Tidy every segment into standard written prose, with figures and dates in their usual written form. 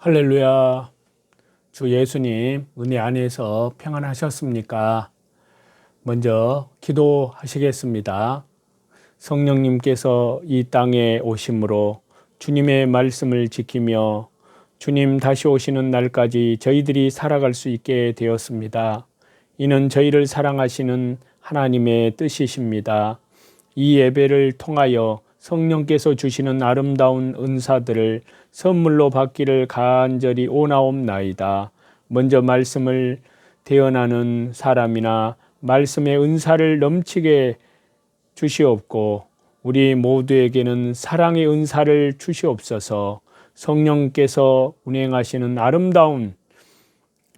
할렐루야. 주 예수님 은혜 안에서 평안하셨습니까? 먼저 기도하시겠습니다. 성령님께서 이 땅에 오심으로 주님의 말씀을 지키며 주님 다시 오시는 날까지 저희들이 살아갈 수 있게 되었습니다. 이는 저희를 사랑하시는 하나님의 뜻이십니다. 이 예배를 통하여 성령께서 주시는 아름다운 은사들을 선물로 받기를 간절히 원하옵나이다. 먼저 말씀을 대언하는 사람이나 말씀의 은사를 넘치게 주시옵고 우리 모두에게는 사랑의 은사를 주시옵소서. 성령께서 운행하시는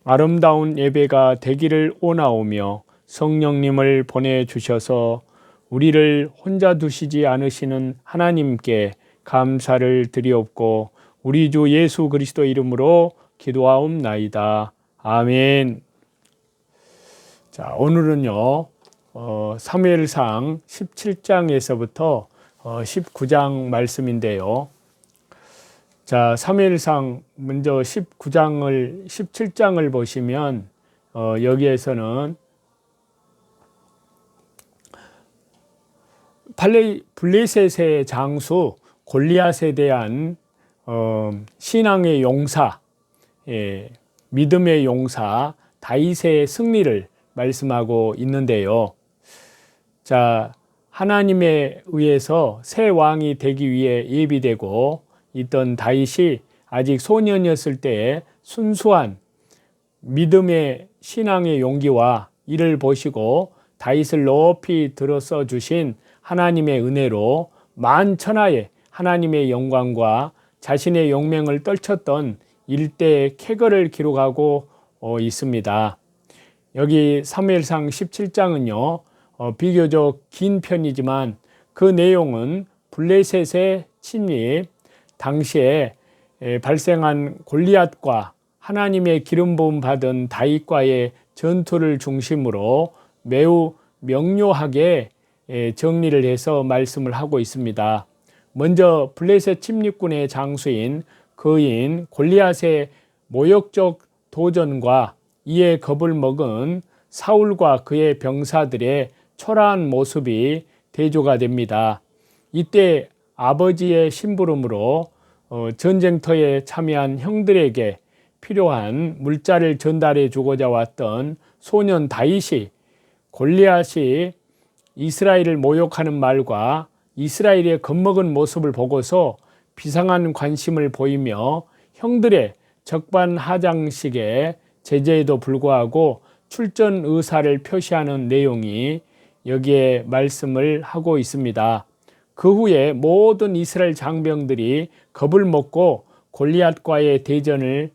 아름다운 예배가 되기를 원하오며 성령님을 보내주셔서 우리를 혼자 두시지 않으시는 하나님께 감사를 드리옵고 우리 주 예수 그리스도 이름으로 기도하옵나이다. 아멘. 자, 오늘은요 사무엘상 17장에서부터 19장 말씀인데요. 자, 사무엘상 먼저 17장을 보시면 여기에서는 블레셋의 장수 골리앗에 대한 신앙의 용사, 믿음의 용사 다윗의 승리를 말씀하고 있는데요. 자, 하나님에 의해서 새 왕이 되기 위해 예비되고 있던 다윗이 아직 소년이었을 때에 순수한 믿음의 신앙의 용기와 이를 보시고 다윗을 높이 들어서 주신 하나님의 은혜로 만천하에 하나님의 영광과 자신의 용맹을 떨쳤던 일대의 쾌거를 기록하고 있습니다. 여기 사무엘상 17장은요 비교적 긴 편이지만 그 내용은 블레셋의 침입, 당시에 발생한 골리앗과 하나님의 기름 부음 받은 다윗과의 전투를 중심으로 매우 명료하게 정리를 해서 말씀을 하고 있습니다. 먼저 블레셋 침략군의 장수인 거인 골리앗의 모욕적 도전과 이에 겁을 먹은 사울과 그의 병사들의 초라한 모습이 대조가 됩니다. 이때 아버지의 심부름으로 전쟁터에 참여한 형들에게 필요한 물자를 전달해 주고자 왔던 소년 다윗이 골리앗이 이스라엘을 모욕하는 말과 이스라엘의 겁먹은 모습을 보고서 비상한 관심을 보이며 형들의 적반하장식의 제재에도 불구하고 출전 의사를 표시하는 내용이 여기에 말씀을 하고 있습니다. 그 후에 모든 이스라엘 장병들이 겁을 먹고 골리앗과의 대전을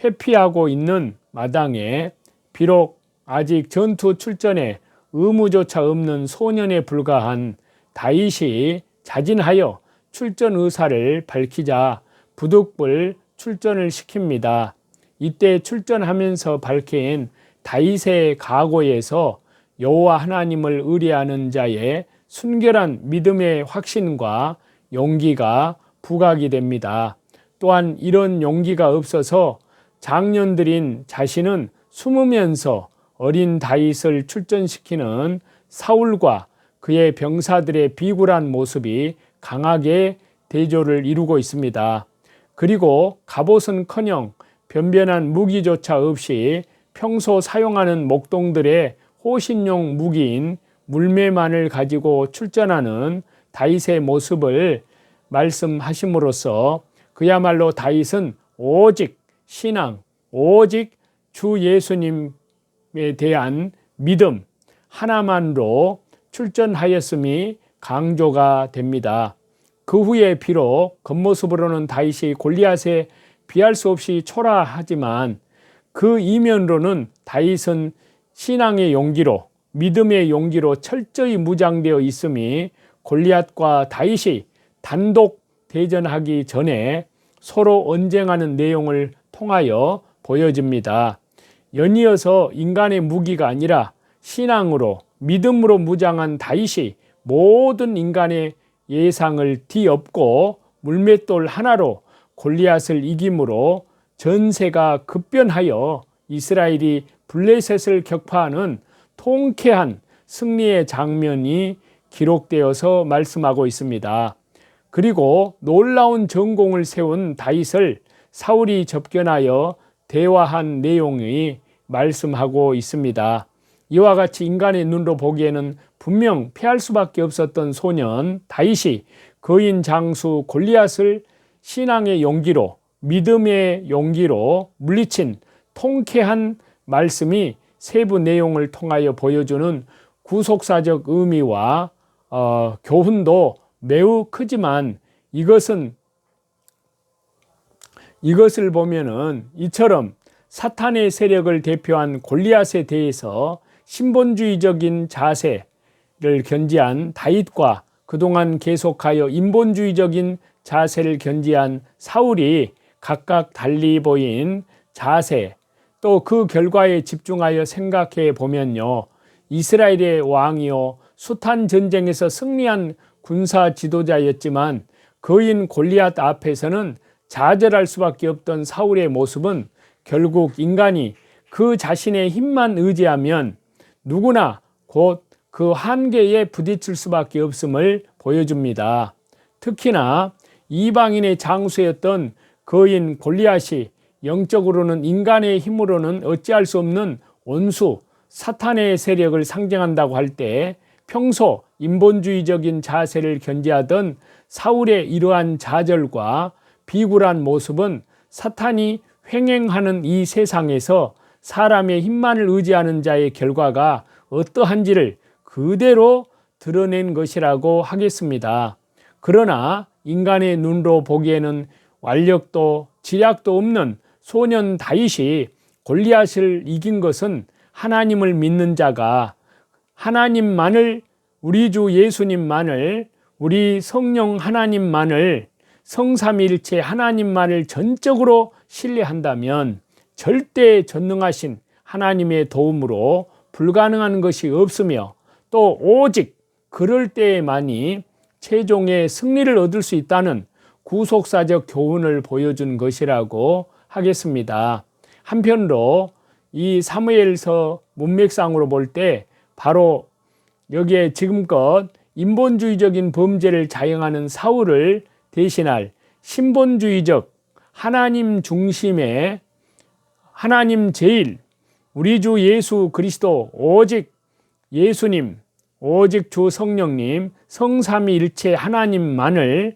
회피하고 있는 마당에 비록 아직 전투 출전에 의무조차 없는 소년에 불과한 다윗이 자진하여 출전 의사를 밝히자 부득불 출전을 시킵니다. 이때 출전하면서 밝힌 다윗의 각오에서 여호와 하나님을 의뢰하는 자의 순결한 믿음의 확신과 용기가 부각이 됩니다. 또한 이런 용기가 없어서 장년들인 자신은 숨으면서 어린 다윗을 출전시키는 사울과 그의 병사들의 비굴한 모습이 강하게 대조를 이루고 있습니다. 그리고 갑옷은커녕 변변한 무기조차 없이 평소 사용하는 목동들의 호신용 무기인 물매만을 가지고 출전하는 다윗의 모습을 말씀하심으로써 그야말로 다윗은 오직 신앙, 오직 주 예수님에 대한 믿음 하나만으로 출전하였음이 강조가 됩니다. 그 후에 비록 겉모습으로는 다윗이 골리앗에 비할 수 없이 초라하지만 그 이면으로는 다윗은 신앙의 용기로 믿음의 용기로 철저히 무장되어 있음이 골리앗과 다윗이 단독 대전하기 전에 서로 언쟁하는 내용을 통하여 보여집니다. 연이어서 인간의 무기가 아니라 신앙으로 믿음으로 무장한 다윗이 모든 인간의 예상을 뒤엎고 물맷돌 하나로 골리앗을 이김으로 전세가 급변하여 이스라엘이 블레셋을 격파하는 통쾌한 승리의 장면이 기록되어서 말씀하고 있습니다. 그리고 놀라운 전공을 세운 다윗을 사울이 접견하여 대화한 내용이 말씀하고 있습니다. 이와 같이 인간의 눈으로 보기에는 분명 패할 수밖에 없었던 소년 다윗이 거인 장수 골리앗을 신앙의 용기로, 믿음의 용기로 물리친 통쾌한 말씀이 세부 내용을 통하여 보여주는 구속사적 의미와 교훈도 매우 크지만 이것을 보면은 이처럼 사탄의 세력을 대표한 골리앗에 대해서 신본주의적인 자세를 견지한 다윗과 그동안 계속하여 인본주의적인 자세를 견지한 사울이 각각 달리 보인 자세, 또 그 결과에 집중하여 생각해 보면요, 이스라엘의 왕이요 숱한 전쟁에서 승리한 군사 지도자였지만 거인 골리앗 앞에서는 좌절할 수밖에 없던 사울의 모습은 결국 인간이 그 자신의 힘만 의지하면 누구나 곧 그 한계에 부딪힐 수밖에 없음을 보여줍니다. 특히나 이방인의 장수였던 거인 골리앗이 영적으로는 인간의 힘으로는 어찌할 수 없는 원수 사탄의 세력을 상징한다고 할 때 평소 인본주의적인 자세를 견지하던 사울의 이러한 좌절과 비굴한 모습은 사탄이 횡행하는 이 세상에서 사람의 힘만을 의지하는 자의 결과가 어떠한지를 그대로 드러낸 것이라고 하겠습니다. 그러나 인간의 눈으로 보기에는 완력도 지략도 없는 소년 다윗이 골리앗을 이긴 것은 하나님을 믿는 자가 하나님만을, 우리 주 예수님만을, 우리 성령 하나님만을, 성삼위일체 하나님만을 전적으로 신뢰한다면 절대 전능하신 하나님의 도움으로 불가능한 것이 없으며 또 오직 그럴 때에만이 최종의 승리를 얻을 수 있다는 구속사적 교훈을 보여준 것이라고 하겠습니다. 한편으로 이 사무엘서 문맥상으로 볼 때 바로 여기에 지금껏 인본주의적인 범죄를 자행하는 사울을 대신할 신본주의적 하나님 중심의 하나님 제일 우리 주 예수 그리스도 오직 예수님 오직 주 성령님 성삼위일체 하나님만을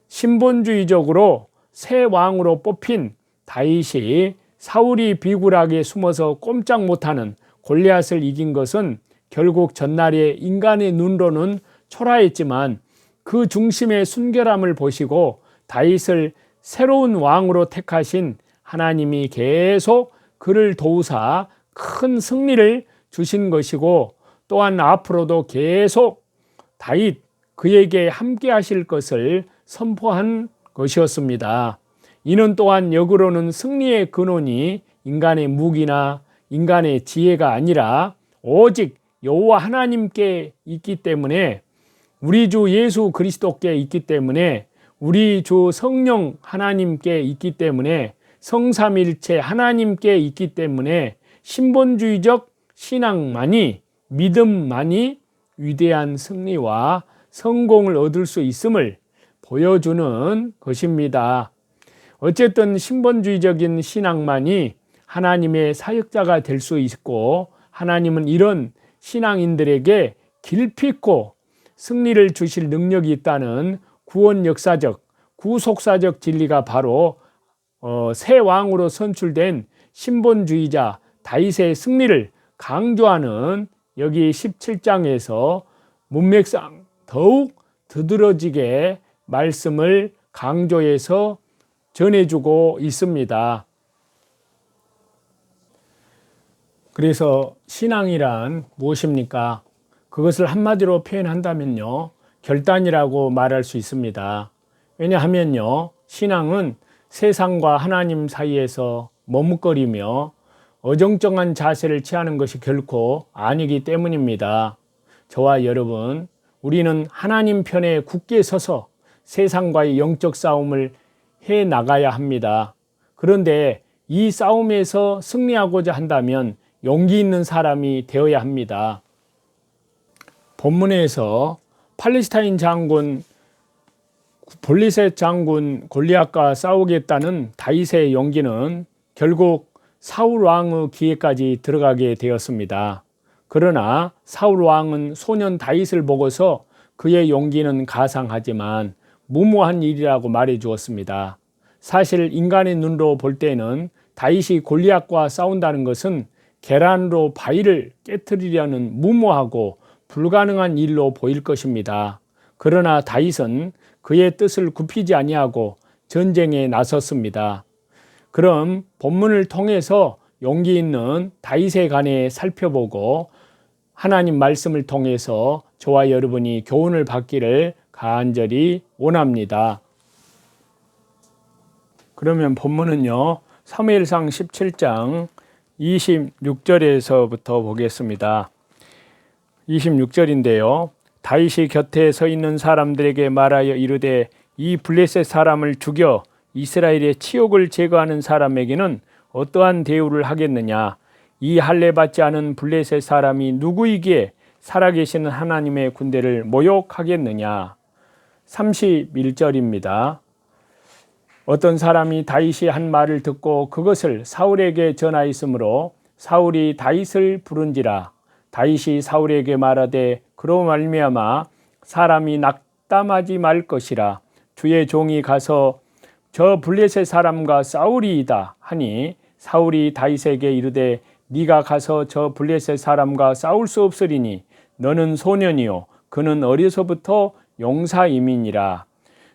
신본주의적으로 새 왕으로 뽑힌 다윗이 사울이 비굴하게 숨어서 꼼짝 못하는 골리앗을 이긴 것은 결국 전날에 인간의 눈으로는 초라했지만 그 중심의 순결함을 보시고 다윗을 새로운 왕으로 택하신 하나님이 계속 그를 도우사 큰 승리를 주신 것이고 또한 앞으로도 계속 다윗 그에게 함께 하실 것을 선포한 것이었습니다. 이는 또한 역으로는 승리의 근원이 인간의 무기나 인간의 지혜가 아니라 오직 여호와 하나님께 있기 때문에 우리 주 예수 그리스도께 있기 때문에 우리 주 성령 하나님께 있기 때문에 성삼일체 하나님께 있기 때문에 신본주의적 신앙만이 믿음만이 위대한 승리와 성공을 얻을 수 있음을 보여주는 것입니다. 어쨌든 신본주의적인 신앙만이 하나님의 사역자가 될 수 있고 하나님은 이런 신앙인들에게 길핍고 승리를 주실 능력이 있다는 구원 역사적, 구속사적 진리가 바로 새 왕으로 선출된 신본주의자 다윗의 승리를 강조하는 여기 17장에서 문맥상 더욱 두드러지게 말씀을 강조해서 전해주고 있습니다. 그래서 신앙이란 무엇입니까? 그것을 한마디로 표현한다면요, 결단이라고 말할 수 있습니다. 왜냐하면요, 신앙은 세상과 하나님 사이에서 머뭇거리며 어정쩡한 자세를 취하는 것이 결코 아니기 때문입니다. 저와 여러분, 우리는 하나님 편에 굳게 서서 세상과의 영적 싸움을 해 나가야 합니다. 그런데 이 싸움에서 승리하고자 한다면 용기 있는 사람이 되어야 합니다. 본문에서 팔레스타인 장군 블레셋 장군 골리앗과 싸우겠다는 다윗의 용기는 결국 사울 왕의 귀에까지 들어가게 되었습니다. 그러나 사울 왕은 소년 다윗을 보고서 그의 용기는 가상하지만 무모한 일이라고 말해 주었습니다. 사실 인간의 눈으로 볼 때는 다윗이 골리앗과 싸운다는 것은 계란으로 바위를 깨트리려는 무모하고 불가능한 일로 보일 것입니다. 그러나 다윗은 그의 뜻을 굽히지 아니하고 전쟁에 나섰습니다. 그럼 본문을 통해서 용기 있는 다윗에 관해 살펴보고 하나님 말씀을 통해서 저와 여러분이 교훈을 받기를 간절히 원합니다. 그러면 본문은요, 사무엘상 17장 26절에서부터 보겠습니다. 26절인데요. 다윗이 곁에 서 있는 사람들에게 말하여 이르되 이 블레셋 사람을 죽여 이스라엘의 치욕을 제거하는 사람에게는 어떠한 대우를 하겠느냐? 이 할례 받지 않은 블레셋 사람이 누구이기에 살아계시는 하나님의 군대를 모욕하겠느냐? 31절입니다. 어떤 사람이 다윗이 한 말을 듣고 그것을 사울에게 전하였으므로 사울이 다윗을 부른지라. 다윗이 사울에게 말하되 그로 말미암아 사람이 낙담하지 말 것이라. 주의 종이 가서 저 블레셋 사람과 싸우리이다 하니 사울이 다윗에게 이르되 네가 가서 저 블레셋 사람과 싸울 수 없으리니 너는 소년이요 그는 어려서부터 용사임이니라.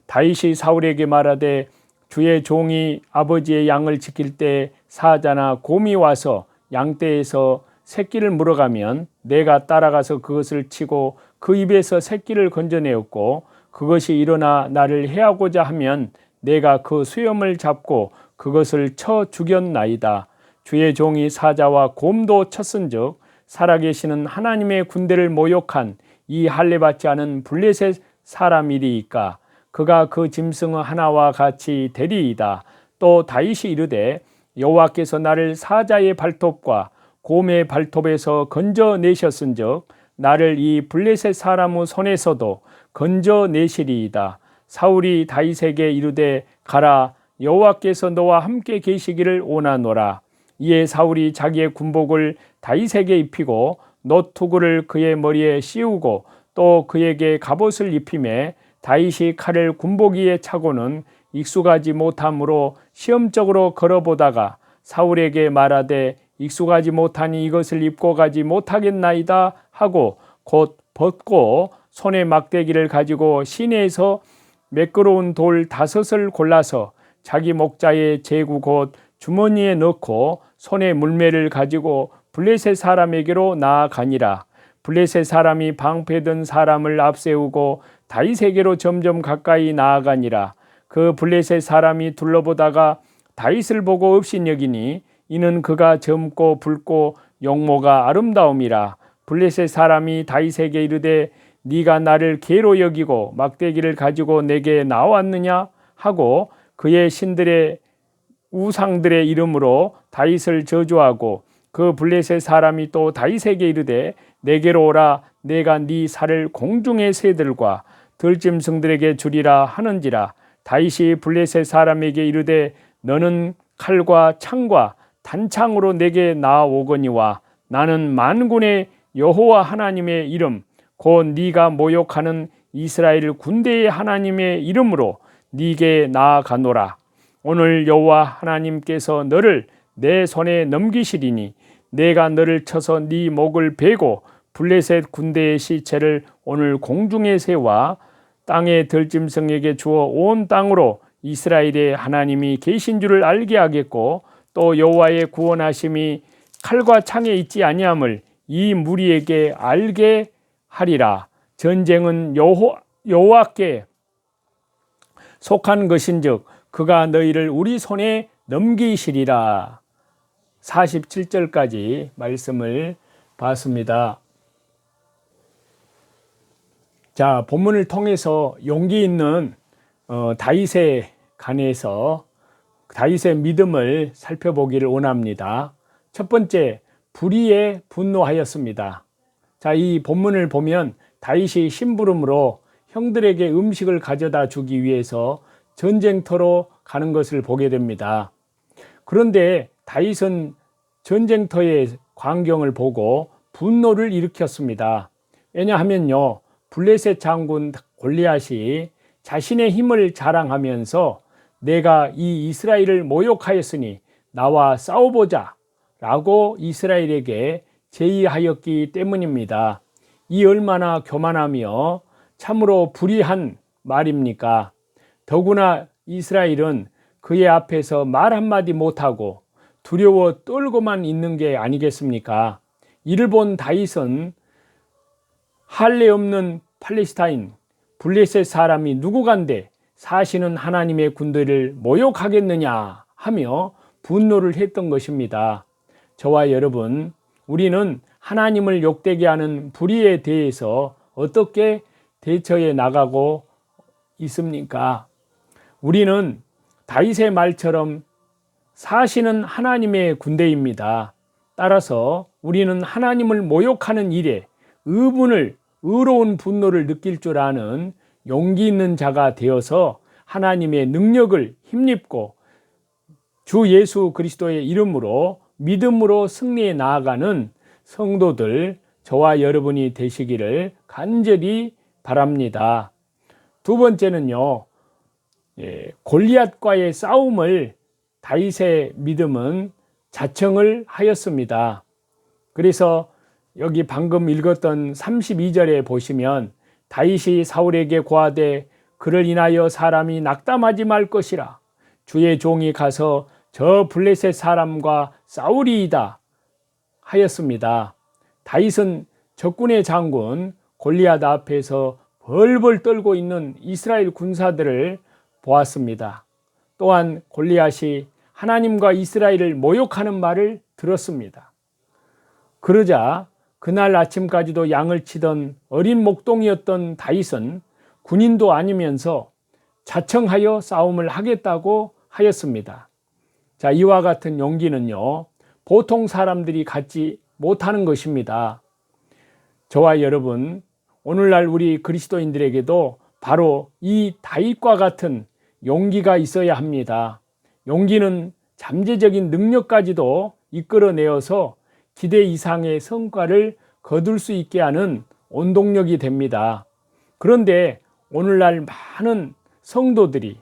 다윗이 사울에게 말하되 주의 종이 아버지의 양을 지킬 때 사자나 곰이 와서 양떼에서 새끼를 물어가면 내가 따라가서 그것을 치고 그 입에서 새끼를 건져내었고 그것이 일어나 나를 해하고자 하면 내가 그 수염을 잡고 그것을 쳐 죽였나이다. 주의 종이 사자와 곰도 쳤은즉 살아계시는 하나님의 군대를 모욕한 이 할례 받지 않은 블레셋 사람이리이까. 그가 그 짐승의 하나와 같이 되리이다. 또 다윗이 이르되 여호와께서 나를 사자의 발톱과 곰의 발톱에서 건져내셨은즉 나를 이 블레셋 사람의 손에서도 건져내시리이다. 사울이 다윗에게 이르되 가라 여호와께서 너와 함께 계시기를 원하노라. 이에 사울이 자기의 군복을 다윗에게 입히고 노투구를 그의 머리에 씌우고 또 그에게 갑옷을 입히매 다윗이 칼을 군복 위에 차고는 익숙하지 못함으로 시험적으로 걸어보다가 사울에게 말하되 익숙하지 못하니 이것을 입고 가지 못하겠나이다 하고 곧 벗고 손에 막대기를 가지고 시내에서 매끄러운 돌 5을 골라서 자기 목자의 제구 곧 주머니에 넣고 손에 물매를 가지고 블레셋 사람에게로 나아가니라. 블레셋 사람이 방패든 사람을 앞세우고 다윗에게로 점점 가까이 나아가니라. 그 블레셋 사람이 둘러보다가 다윗을 보고 업신여기니 이는 그가 젊고 붉고 용모가 아름다움이라. 블레셋 사람이 다윗에게 이르되 네가 나를 개로 여기고 막대기를 가지고 내게 나왔느냐 하고 그의 신들의 우상들의 이름으로 다윗을 저주하고 그 블레셋 사람이 또 다윗에게 이르되 내게로 오라 내가 네 살을 공중의 새들과 들짐승들에게 주리라 하는지라. 다윗이 블레셋 사람에게 이르되 너는 칼과 창과 단창으로 내게 나아오거니와 나는 만군의 여호와 하나님의 이름 곧 네가 모욕하는 이스라엘 군대의 하나님의 이름으로 네게 나아가노라. 오늘 여호와 하나님께서 너를 내 손에 넘기시리니 내가 너를 쳐서 네 목을 베고 블레셋 군대의 시체를 오늘 공중의 새와 땅의 들짐승에게 주어 온 땅으로 이스라엘의 하나님이 계신 줄을 알게 하겠고 또 여호와의 구원하심이 칼과 창에 있지 아니함을 이 무리에게 알게 하리라. 전쟁은 여호와께 속한 것인즉 그가 너희를 우리 손에 넘기시리라. 47절까지 말씀을 봤습니다. 자, 본문을 통해서 용기 있는 다윗의 관해서 다윗의 믿음을 살펴보기를 원합니다. 첫 번째, 불의에 분노하였습니다. 자, 이 본문을 보면 다윗이 심부름으로 형들에게 음식을 가져다 주기 위해서 전쟁터로 가는 것을 보게 됩니다. 그런데 다윗은 전쟁터의 광경을 보고 분노를 일으켰습니다. 왜냐하면요, 블레셋 장군 골리앗이 자신의 힘을 자랑하면서 내가 이 이스라엘을 모욕하였으니 나와 싸워보자 라고 이스라엘에게 제의하였기 때문입니다. 이 얼마나 교만하며 참으로 불의한 말입니까? 더구나 이스라엘은 그의 앞에서 말 한마디 못하고 두려워 떨고만 있는 게 아니겠습니까? 이를 본 다윗은 할례 없는 팔레스타인 블레셋 사람이 누구간데 사시는 하나님의 군대를 모욕하겠느냐 하며 분노를 했던 것입니다. 저와 여러분, 우리는 하나님을 욕되게 하는 불의에 대해서 어떻게 대처해 나가고 있습니까? 우리는 다윗의 말처럼 사시는 하나님의 군대입니다. 따라서 우리는 하나님을 모욕하는 일에 의로운 분노를 느낄 줄 아는 용기 있는 자가 되어서 하나님의 능력을 힘입고 주 예수 그리스도의 이름으로 믿음으로 승리해 나아가는 성도들, 저와 여러분이 되시기를 간절히 바랍니다. 두 번째는요, 골리앗과의 싸움을 다윗의 믿음은 자청을 하였습니다. 그래서 여기 방금 읽었던 32절에 보시면 다윗이 사울에게 고하되 그를 인하여 사람이 낙담하지 말 것이라 주의 종이 가서 저 블레셋 사람과 싸우리이다 하였습니다. 다윗은 적군의 장군 골리앗 앞에서 벌벌 떨고 있는 이스라엘 군사들을 보았습니다. 또한 골리앗이 하나님과 이스라엘을 모욕하는 말을 들었습니다. 그러자 그날 아침까지도 양을 치던 어린 목동이었던 다윗은 군인도 아니면서 자청하여 싸움을 하겠다고 하였습니다. 자, 이와 같은 용기는요, 보통 사람들이 갖지 못하는 것입니다. 저와 여러분, 오늘날 우리 그리스도인들에게도 바로 이 다윗과 같은 용기가 있어야 합니다. 용기는 잠재적인 능력까지도 이끌어내어서 기대 이상의 성과를 거둘 수 있게 하는 원동력이 됩니다. 그런데 오늘날 많은 성도들이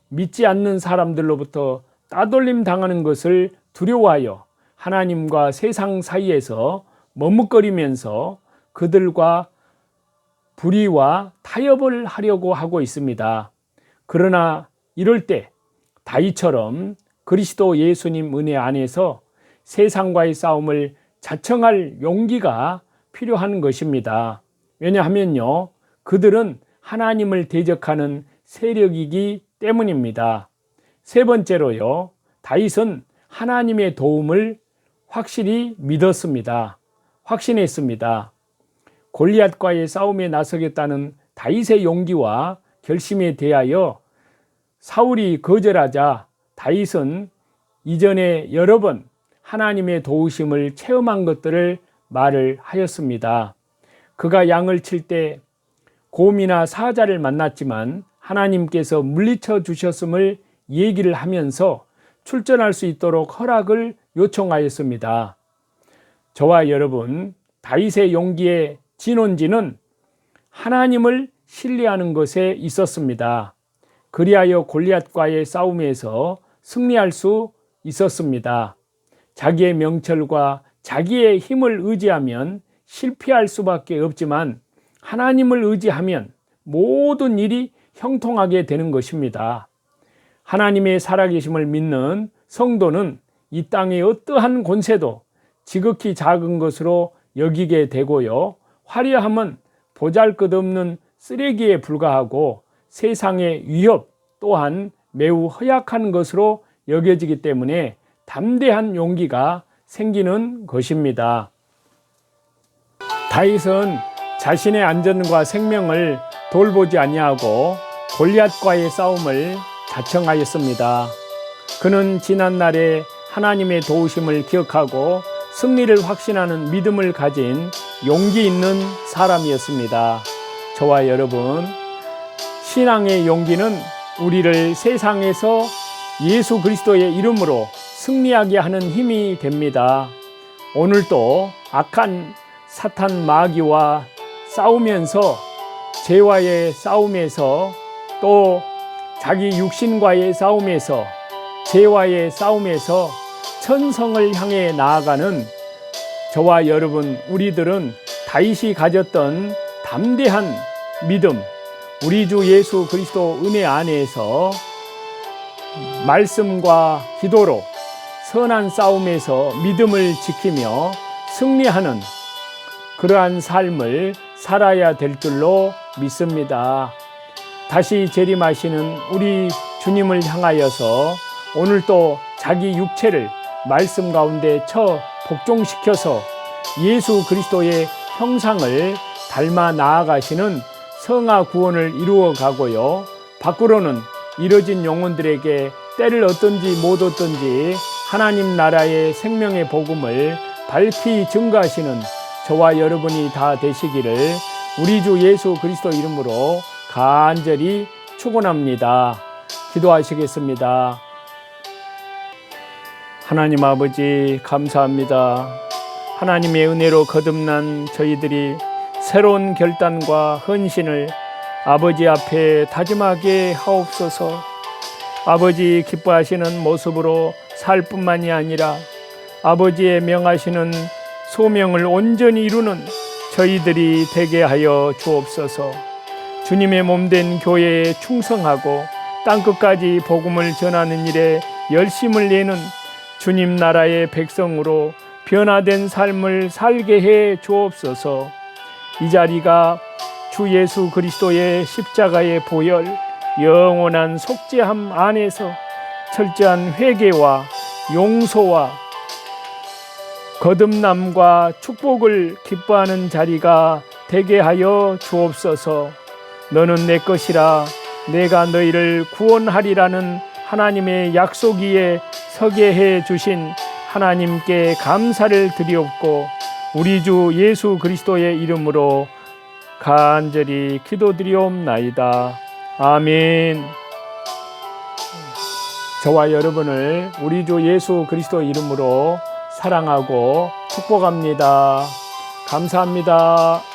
믿지 않는 사람들로부터 따돌림 당하는 것을 두려워하여 하나님과 세상 사이에서 머뭇거리면서 그들과 불의와 타협을 하려고 하고 있습니다. 그러나 이럴 때 다윗처럼 그리스도 예수님 은혜 안에서 세상과의 싸움을 자청할 용기가 필요한 것입니다. 왜냐하면요, 그들은 하나님을 대적하는 세력이기 때문입니다. 세 번째로요, 다윗은 하나님의 도움을 확실히 믿었습니다. 확신했습니다. 골리앗과의 싸움에 나서겠다는 다윗의 용기와 결심에 대하여 사울이 거절하자 다윗은 이전에 여러 번 하나님의 도우심을 체험한 것들을 말을 하였습니다. 그가 양을 칠 때 곰이나 사자를 만났지만 하나님께서 물리쳐 주셨음을 얘기를 하면서 출전할 수 있도록 허락을 요청하였습니다. 저와 여러분, 다윗의 용기의 진원지는 하나님을 신뢰하는 것에 있었습니다. 그리하여 골리앗과의 싸움에서 승리할 수 있었습니다. 자기의 명철과 자기의 힘을 의지하면 실패할 수밖에 없지만 하나님을 의지하면 모든 일이 형통하게 되는 것입니다. 하나님의 살아계심을 믿는 성도는 이 땅의 어떠한 권세도 지극히 작은 것으로 여기게 되고요, 화려함은 보잘것없는 쓰레기에 불과하고 세상의 위협 또한 매우 허약한 것으로 여겨지기 때문에 담대한 용기가 생기는 것입니다. 다윗은 자신의 안전과 생명을 돌보지 아니하고 골리앗과의 싸움을 자청하였습니다. 그는 지난날에 하나님의 도우심을 기억하고 승리를 확신하는 믿음을 가진 용기 있는 사람이었습니다. 저와 여러분, 신앙의 용기는 우리를 세상에서 예수 그리스도의 이름으로 승리하게 하는 힘이 됩니다. 오늘도 악한 사탄 마귀와 싸우면서, 죄와의 싸움에서, 또 자기 육신과의 싸움에서, 죄와의 싸움에서 천성을 향해 나아가는 저와 여러분, 우리들은 다윗이 가졌던 담대한 믿음, 우리 주 예수 그리스도 은혜 안에서 말씀과 기도로 선한 싸움에서 믿음을 지키며 승리하는 그러한 삶을 살아야 될 줄로 믿습니다. 다시 재림하시는 우리 주님을 향하여서 오늘도 자기 육체를 말씀 가운데 복종시켜서 예수 그리스도의 형상을 닮아 나아가시는 성화 구원을 이루어 가고요, 밖으로는 이뤄진 영혼들에게 때를 얻든지 못 얻든지 하나님 나라의 생명의 복음을 밝히 증거하시는 저와 여러분이 다 되시기를 우리 주 예수 그리스도 이름으로 간절히 축원합니다. 기도하시겠습니다. 하나님 아버지, 감사합니다. 하나님의 은혜로 거듭난 저희들이 새로운 결단과 헌신을 아버지 앞에 다짐하게 하옵소서. 아버지 기뻐하시는 모습으로 살 뿐만이 아니라 아버지의 명하시는 소명을 온전히 이루는 저희들이 되게 하여 주옵소서. 주님의 몸된 교회에 충성하고 땅끝까지 복음을 전하는 일에 열심을 내는 주님 나라의 백성으로 변화된 삶을 살게 해 주옵소서. 이 자리가 주 예수 그리스도의 십자가의 보혈, 영원한 속죄함 안에서 철저한 회개와 용서와 거듭남과 축복을 기뻐하는 자리가 되게 하여 주옵소서. 너는 내 것이라 내가 너희를 구원하리라는 하나님의 약속 위에 서게 해 주신 하나님께 감사를 드리옵고 우리 주 예수 그리스도의 이름으로 간절히 기도드리옵나이다. 아멘. 저와 여러분을 우리 주 예수 그리스도 이름으로 사랑하고 축복합니다. 감사합니다.